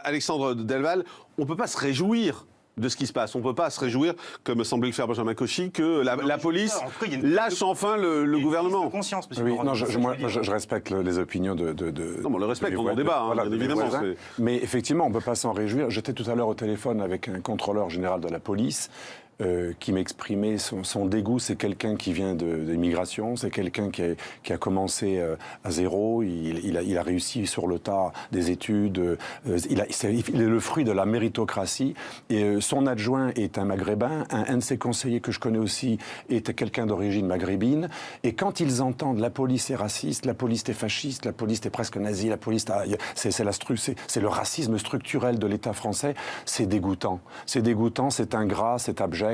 Alexandre Delval, on ne peut pas se réjouir de ce qui se passe. On ne peut pas se réjouir, comme semblait le faire Benjamin Cauchy, que la police lâche enfin le gouvernement. Conscience, monsieur oui, non, je respecte les opinions de non, on le respecte, on en débat, voilà, bien évidemment. Mais effectivement, on ne peut pas s'en réjouir. J'étais tout à l'heure au téléphone avec un contrôleur général de la police qui m'exprimait son dégoût. C'est quelqu'un qui vient d'immigration, c'est quelqu'un qui a commencé à zéro, il a réussi sur le tas des études, il est le fruit de la méritocratie, et son adjoint est un maghrébin, un de ses conseillers que je connais aussi est quelqu'un d'origine maghrébine, et quand ils entendent la police est raciste, la police est fasciste, la police est presque nazie, la police c'est le racisme structurel de l'État français, c'est dégoûtant, c'est ingrat, c'est abject.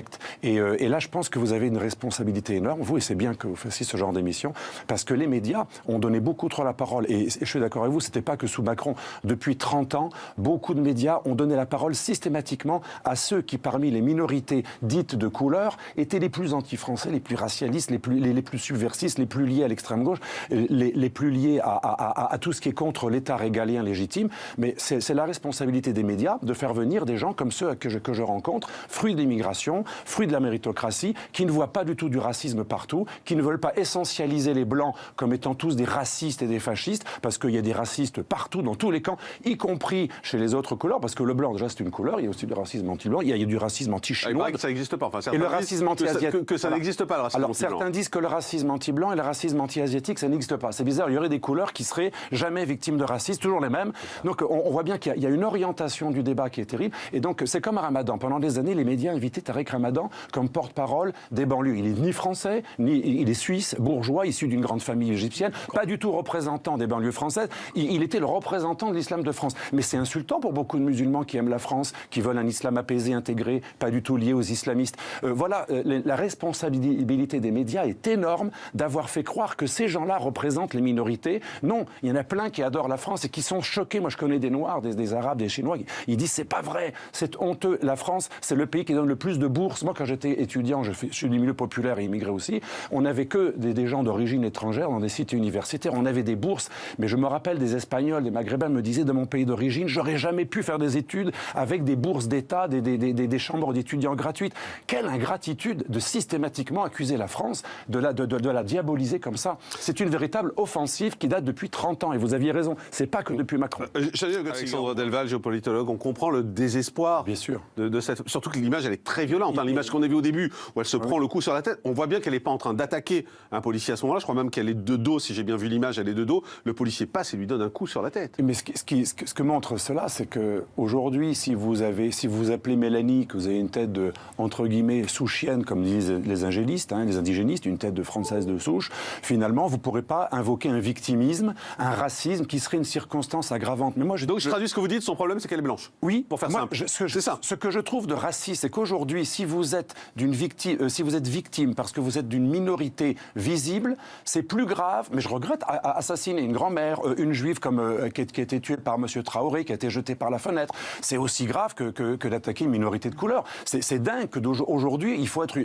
Et là, je pense que vous avez une responsabilité énorme, vous, et c'est bien que vous fassiez ce genre d'émission, parce que les médias ont donné beaucoup trop la parole. Et je suis d'accord avec vous, c'était pas que sous Macron. Depuis 30 ans, beaucoup de médias ont donné la parole systématiquement à ceux qui, parmi les minorités dites de couleur, étaient les plus anti-français, les plus racialistes, les plus subversifs, les plus liés à l'extrême gauche, les plus liés à tout ce qui est contre l'État régalien légitime. Mais c'est la responsabilité des médias de faire venir des gens comme ceux que je rencontre, fruits de l'immigration, fruit de la méritocratie, qui ne voient pas du tout du racisme partout, qui ne veulent pas essentialiser les Blancs comme étant tous des racistes et des fascistes, parce qu'il y a des racistes partout, dans tous les camps, y compris chez les autres couleurs, parce que le blanc, déjà, c'est une couleur, il y a aussi du racisme anti-blanc, il y a du racisme anti-chinois. Ça n'existe pas. Enfin, et le racisme anti-asiatique. Que ça n'existe pas, le racisme anti-blanc. Alors, certains disent que le racisme anti-blanc et le racisme anti-asiatique, ça n'existe pas. C'est bizarre, il y aurait des couleurs qui seraient jamais victimes de racisme, toujours les mêmes. Donc, on voit bien qu'il y a une orientation du débat qui est terrible. Et donc, c'est comme à Ramadan. Pendant des années, les médias invitaient Tariq Ramadan comme porte-parole des banlieues. Il est ni français, il est suisse, bourgeois, issu d'une grande famille égyptienne, pas du tout représentant des banlieues françaises. Il était le représentant de l'islam de France. Mais c'est insultant pour beaucoup de musulmans qui aiment la France, qui veulent un islam apaisé, intégré, pas du tout lié aux islamistes. Voilà, la responsabilité des médias est énorme d'avoir fait croire que ces gens-là représentent les minorités. Non, il y en a plein qui adorent la France et qui sont choqués. Moi, je connais des Noirs, des Arabes, des Chinois. Ils disent c'est pas vrai, c'est honteux. La France, c'est le pays qui donne le plus de bourses. Moi, quand j'étais étudiant, je suis du milieu populaire et immigré aussi, on n'avait que des gens d'origine étrangère dans des cités universitaires. On avait des bourses, mais je me rappelle des Espagnols, des Maghrébins me disaient de mon pays d'origine, j'aurais jamais pu faire des études avec des bourses d'État, des chambres d'étudiants gratuites. Quelle ingratitude de systématiquement accuser la France de la diaboliser comme ça. C'est une véritable offensive qui date depuis 30 ans. Et vous aviez raison, c'est pas que depuis Macron. Alexandre Delval, géopolitologue, on comprend le désespoir. Bien sûr. De cette... Surtout que l'image, elle est très violente. L'image qu'on a vue au début, où elle se prend le coup sur la tête, on voit bien qu'elle n'est pas en train d'attaquer un policier à ce moment-là. Je crois même qu'elle est de dos, si j'ai bien vu l'image, elle est de dos. Le policier passe et lui donne un coup sur la tête. Mais ce que montre cela, c'est qu'aujourd'hui, si vous appelez Mélanie, que vous avez une tête de, entre guillemets, sous-chienne, comme disent les ingénistes, les indigénistes, une tête de française de souche, finalement, vous ne pourrez pas invoquer un victimisme, un racisme qui serait une circonstance aggravante. Mais moi, Donc je traduis ce que vous dites, son problème, c'est qu'elle est blanche. Oui, pour faire simple. C'est ça. Ce que je trouve de raciste, c'est qu'aujourd'hui, si vous êtes victime parce que vous êtes d'une minorité visible, c'est plus grave. Mais je regrette assassiner une grand-mère, une juive qui a été tuée par M. Traoré, qui a été jetée par la fenêtre. C'est aussi grave que d'attaquer une minorité de couleur. C'est dingue qu'aujourd'hui, il faut être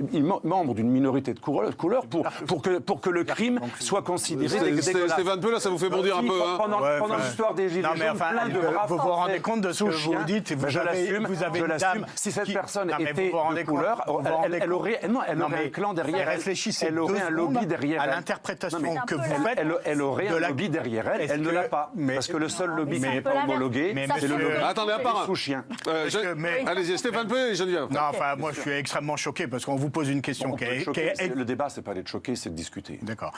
membre d'une minorité de couleur pour que le crime soit considéré. Stéphane Peu, là, ça vous fait bondir un peu. Pendant l'histoire des Gilets jaunes, plein de braves vous vous rendez compte de ce que vous dites. Je l'assume. Une dame. Si cette personne était de couleur, elle aurait un clan derrière elle. Elle aurait un lobby derrière elle. À l'interprétation que vous faites. Elle aurait un lobby derrière elle. Elle ne l'a pas. Parce que le seul lobby qui n'est pas homologué, c'est le lobby. Attendez, à part sous-chien. Allez-y, Stéphane Peu et Geneviève. Non, enfin, moi, je suis extrêmement choqué parce qu'on vous pose une question qui est... Le débat, c'est pas d'être choqué, c'est de discuter. D'accord.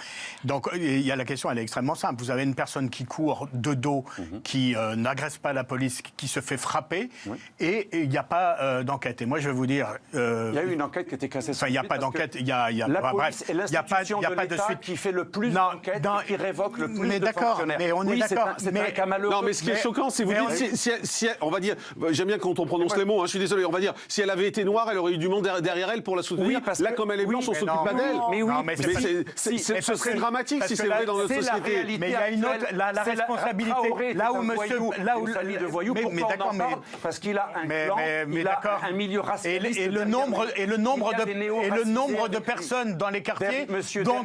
Donc, il y a la question, elle est extrêmement simple. Vous avez une personne qui court de dos, qui n'agresse pas la police, qui se fait frapper, et il n'y a pas d'enquête. Et moi, je vais vous dire... il y a eu une enquête qui a été cassée. Enfin, il n'y a pas d'enquête. La police est l'institution de l'État qui fait le plus d'enquêtes et qui révoque le plus de fonctionnaires. Mais on est d'accord. C'est un cas malheureux. Non, mais ce qui est choquant, c'est vous dites, si on va dire, j'aime bien quand on prononce les mots, je suis désolé, on va dire, si elle avait été noire, elle aurait eu du monde derrière elle pour la soutenir. Là, comme elle est blanche, on s'occupe pas d'elle. Mais oui, ce serait dramatique si c'est vrai dans notre société. Mais il y a une autre, la responsabilité. Là où famille de voyous, pourquoi on en parle ? Parce qu'il a un clan, il a un milieu raciste. le nombre de personnes dans les quartiers dont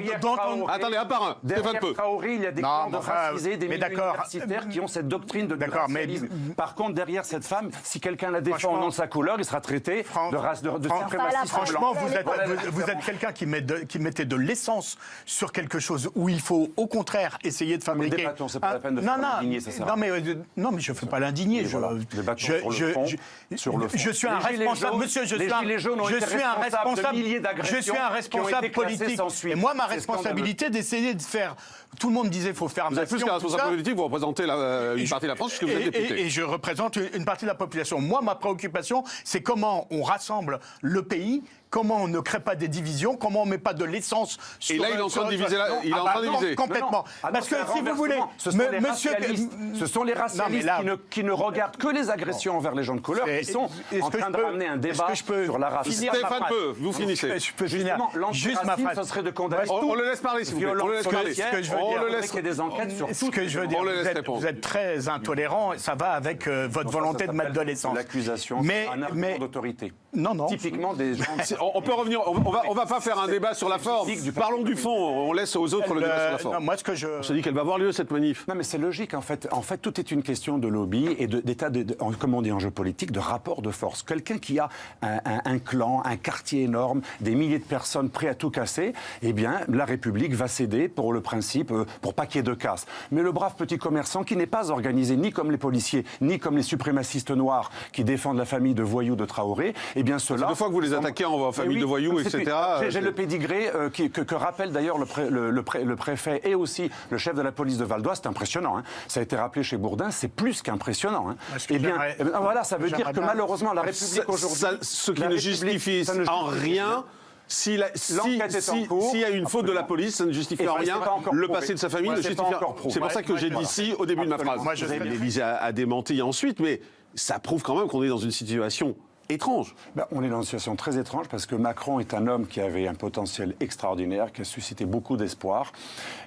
on... Attendez, un par un. Stéphane Peu. Traoré, il y a des camps de racisés, des milieux universitaires qui ont cette doctrine de racialisme. Par contre, derrière cette femme, si quelqu'un la défend au nom de sa couleur, il sera traité de suprémaciste. Franchement, vous êtes quelqu'un qui mettait de l'essence sur quelque chose où il faut, au contraire, essayer de fabriquer... Mais débattons, c'est pas la peine de faire l'indigner, ça sert à rien. Non, mais je ne fais pas l'indigner. Je suis un responsable, monsieur, je suis un responsable politique. Et moi, ma responsabilité d'essayer de faire... Tout le monde disait qu'il faut faire Vous êtes plus qu'un responsable politique, vous représentez une partie de la France puisque vous êtes député. Et je représente une partie de la population. Moi, ma préoccupation, c'est comment on rassemble le pays, comment on ne crée pas des divisions, comment on ne met pas de l'essence sur... Et là, il est en train de diviser. Complètement. Parce que si vous voulez... Ce sont les racialistes qui ne regardent que les agressions envers les gens de couleur qui sont en train de ramener un débat sur la race. Stéphane Peu, vous finissez. Justement, l'antiracisme, ça serait de condamner on le laisse parler, s'il vous plaît. On le laisse parler. On le laisse qu'il y ait des enquêtes sur tout. Ce que je veux dire, vous êtes très intolérant, ça va avec votre volonté de mettre de l'essence. L'accusation, un argument d'autorité. Non. Typiquement des gens... On peut revenir, on va pas faire un débat sur la forme. Parlons du fond, on laisse aux autres le débat sur la forme. Moi, ce que je... On se dit qu'elle va avoir lieu, cette manif. Non, mais c'est logique, en fait. En fait, tout est une question de lobby et d'état, comme on dit en jeu politique, de rapport de force. Quelqu'un qui a un clan, un quartier énorme, des milliers de personnes prêts à tout casser, eh bien, la République va céder pour le principe, pour pas qu'il y ait de casse. Mais le brave petit commerçant qui n'est pas organisé ni comme les policiers, ni comme les suprémacistes noirs qui défendent la famille de voyous de Traoré, eh bien, cela... Deux fois que vous les attaquez en famille de voyous, etc. J'ai le pédigré que rappelle d'ailleurs le préfet et aussi le chef de la police de Val d'Oise. C'est impressionnant. Hein. Ça a été rappelé chez Bourdin, c'est plus qu'impressionnant. Hein. Eh bien, voilà, ça veut dire que malheureusement, la République aujourd'hui... Ce qui ne justifie en rien... S'il y a une faute de la police, ça ne justifie en rien le passé de sa famille. C'est pour ça que j'ai dit si au début de ma phrase. L'Élysée a démenti ensuite, mais ça prouve quand même qu'on est dans une situation étrange. On est dans une situation très étrange parce que Macron est un homme qui avait un potentiel extraordinaire, qui a suscité beaucoup d'espoir,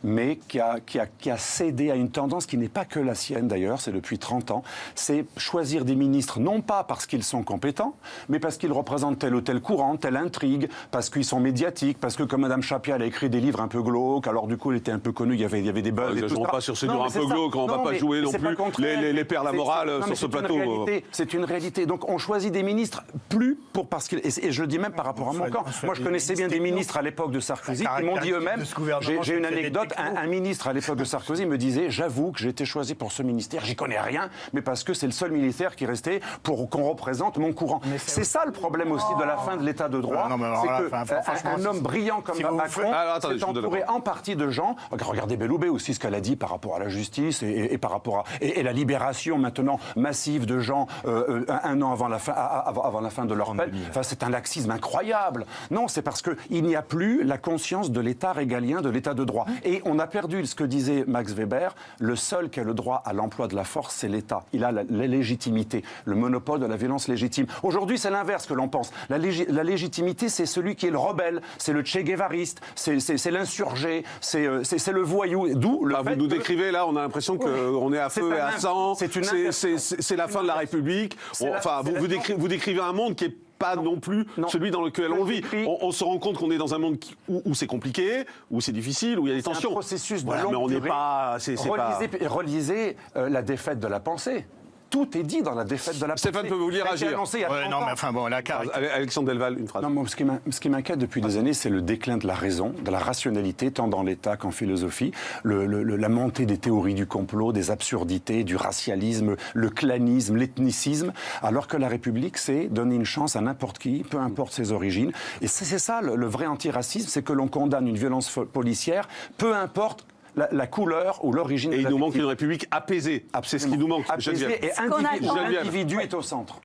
mais qui a cédé à une tendance qui n'est pas que la sienne d'ailleurs, c'est depuis 30 ans, c'est choisir des ministres non pas parce qu'ils sont compétents, mais parce qu'ils représentent tel ou tel courant, telle intrigue, parce qu'ils sont médiatiques, parce que comme Mme Chapia, elle a écrit des livres un peu glauques, alors du coup elle était un peu connue, il y avait des buzz. Ne jouons pas sur ces livres un peu glauques, on ne va pas jouer non plus les pères la morale sur ce plateau. C'est une réalité. Donc on choisit des ministres plus parce que, et je le dis même par rapport à mon camp. Moi, je connaissais bien des ministres à l'époque de Sarkozy qui m'ont dit eux-mêmes. J'ai une anecdote. Un ministre à l'époque de Sarkozy me disait, j'avoue que j'ai été choisi pour ce ministère, j'y connais rien, mais parce que c'est le seul militaire qui restait pour qu'on représente mon courant. C'est ça le problème aussi de la fin de l'état de droit, c'est qu'un homme brillant comme Macron s'est entouré en partie de gens. Regardez Belloubet aussi ce qu'elle a dit par rapport à la justice et par rapport à la libération maintenant massive de gens un an avant la fin de leur peine. Enfin, c'est un laxisme incroyable. Non, c'est parce qu'il n'y a plus la conscience de l'État régalien, de l'État de droit. Et on a perdu ce que disait Max Weber, le seul qui a le droit à l'emploi de la force, c'est l'État. Il a la légitimité, le monopole de la violence légitime. Aujourd'hui, c'est l'inverse que l'on pense. La légitimité, c'est celui qui est le rebelle, c'est le Che Guevariste, c'est l'insurgé, c'est le voyou. D'où le fait vous nous décrivez là, on a l'impression qu'on est à feu et à sang, c'est la fin de la République. Enfin, vous décrivez un monde qui est pas non plus celui dans lequel on vit. On se rend compte qu'on est dans un monde où c'est compliqué, où c'est difficile, où il y a des tensions. C'est un processus de longue durée. Relisez la défaite de la pensée. Tout est dit dans la défaite de la pensée. Stéphane peut vous dire agir. Alexandre Delval, une phrase. Non, moi, ce qui m'inquiète depuis des années, c'est le déclin de la raison, de la rationalité, tant dans l'État qu'en philosophie, la montée des théories du complot, des absurdités, du racialisme, le clanisme, l'ethnicisme, alors que la République, c'est donner une chance à n'importe qui, peu importe ses origines. Et c'est ça le vrai antiracisme, c'est que l'on condamne une violence policière, peu importe la couleur ou l'origine. Et il nous manque une République apaisée. C'est ce qui nous manque. Apaisée et l'individu est au centre.